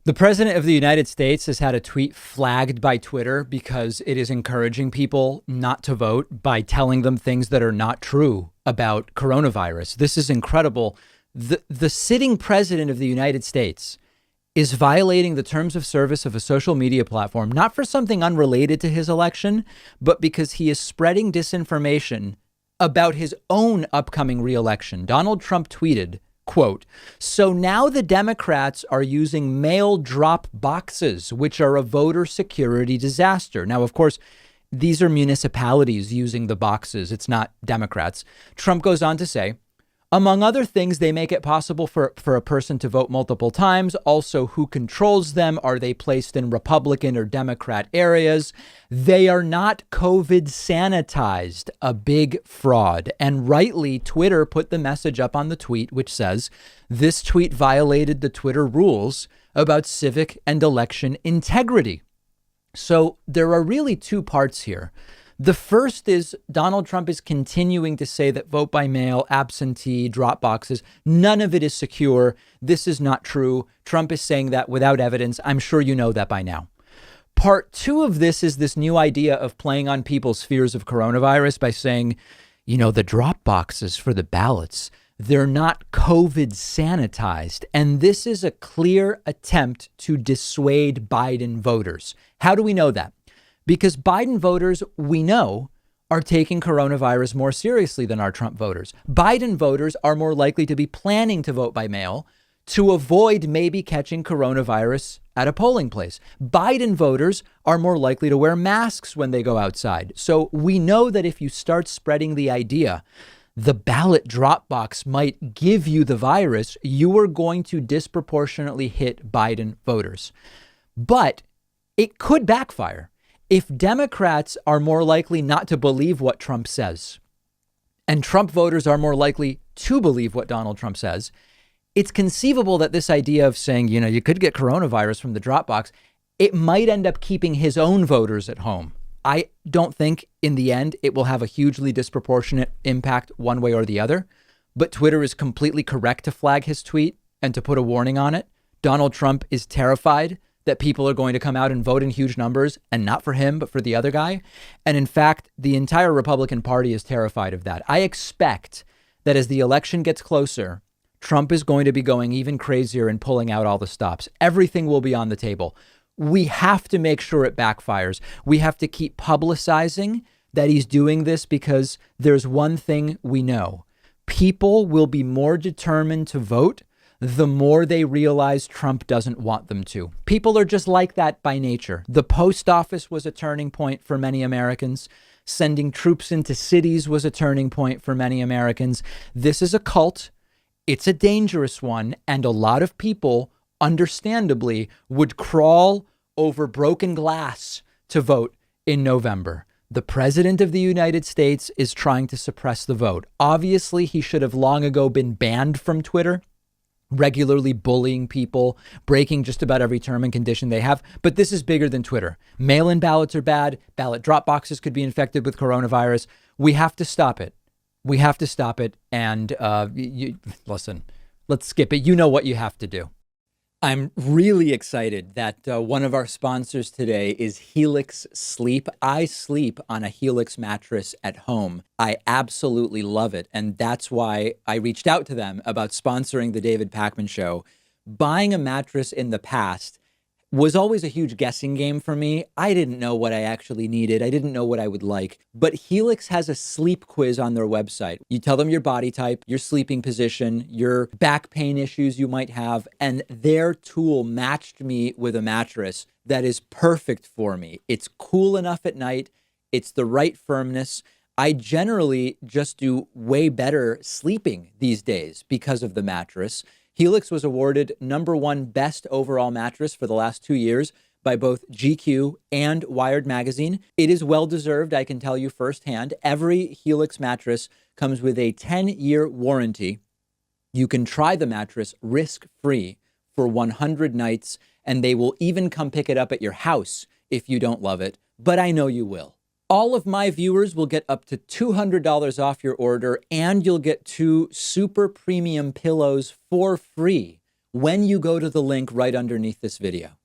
The president of the United States has had a tweet flagged by Twitter because it is encouraging people not to vote by telling them things that are not true about coronavirus. This is incredible. The sitting president of the United States is violating the terms of service of a social media platform, not for something unrelated to his election, but because he is spreading disinformation about his own upcoming reelection. Donald Trump tweeted, quote, "So now the Democrats are using mail drop boxes, which are a voter security disaster." Now, of course, these are municipalities using the boxes. It's not Democrats. Trump goes on to say, among other things, they make it possible for a person to vote multiple times. Also, who controls them? Are they placed in Republican or Democrat areas? They are not COVID sanitized, a big fraud. And rightly, Twitter put the message up on the tweet, which says this tweet violated the Twitter rules about civic and election integrity. So there are really two parts here. The first is Donald Trump is continuing to say that vote by mail, absentee, drop boxes, none of it is secure. This is not true. Trump is saying that without evidence. I'm sure you know that by now. Part two of this is this new idea of playing on people's fears of coronavirus by saying, the drop boxes for the ballots, they're not COVID sanitized. And this is a clear attempt to dissuade Biden voters. How do we know that? Because Biden voters, we know, are taking coronavirus more seriously than our Trump voters. Biden voters are more likely to be planning to vote by mail to avoid maybe catching coronavirus at a polling place. Biden voters are more likely to wear masks when they go outside. So we know that if you start spreading the idea the ballot drop box might give you the virus, you are going to disproportionately hit Biden voters. But it could backfire. If Democrats are more likely not to believe what Trump says, and Trump voters are more likely to believe what Donald Trump says, it's conceivable that this idea of saying, you could get coronavirus from the drop box, it might end up keeping his own voters at home. I don't think in the end it will have a hugely disproportionate impact one way or the other, but Twitter is completely correct to flag his tweet and to put a warning on it. Donald Trump is terrified that people are going to come out and vote in huge numbers, and not for him, but for the other guy. And in fact, the entire Republican Party is terrified of that. I expect that as the election gets closer, Trump is going to be going even crazier and pulling out all the stops. Everything will be on the table. We have to make sure it backfires. We have to keep publicizing that he's doing this because there's one thing we know. People will be more determined to vote the more they realize Trump doesn't want them to. People are just like that by nature. The post office was a turning point for many Americans. Sending troops into cities was a turning point for many Americans. This is a cult. It's a dangerous one. And a lot of people, understandably, would crawl over broken glass to vote in November. The president of the United States is trying to suppress the vote. Obviously, he should have long ago been banned from Twitter, regularly bullying people, breaking just about every term and condition they have. But this is bigger than Twitter. Mail-in ballots are bad. Ballot drop boxes could be infected with coronavirus. We have to stop it. We have to stop it. And listen, let's skip it. You know what you have to do. I'm really excited that one of our sponsors today is Helix Sleep. I sleep on a Helix mattress at home. I absolutely love it. And that's why I reached out to them about sponsoring the David Pakman Show. Buying a mattress in the past was always a huge guessing game for me. I didn't know what I actually needed. I didn't know what I would like. But Helix has a sleep quiz on their website. You tell them your body type, your sleeping position, your back pain issues you might have, and their tool matched me with a mattress that is perfect for me. It's cool enough at night. It's the right firmness. I generally just do way better sleeping these days because of the mattress. Helix was awarded #1 best overall mattress for the last 2 years by both GQ and Wired magazine. It is well-deserved, I can tell you firsthand. Every Helix mattress comes with a 10-year warranty. You can try the mattress risk-free for 100 nights, and they will even come pick it up at your house if you don't love it. But I know you will. All of my viewers will get up to $200 off your order, and you'll get 2 super premium pillows for free when you go to the link right underneath this video.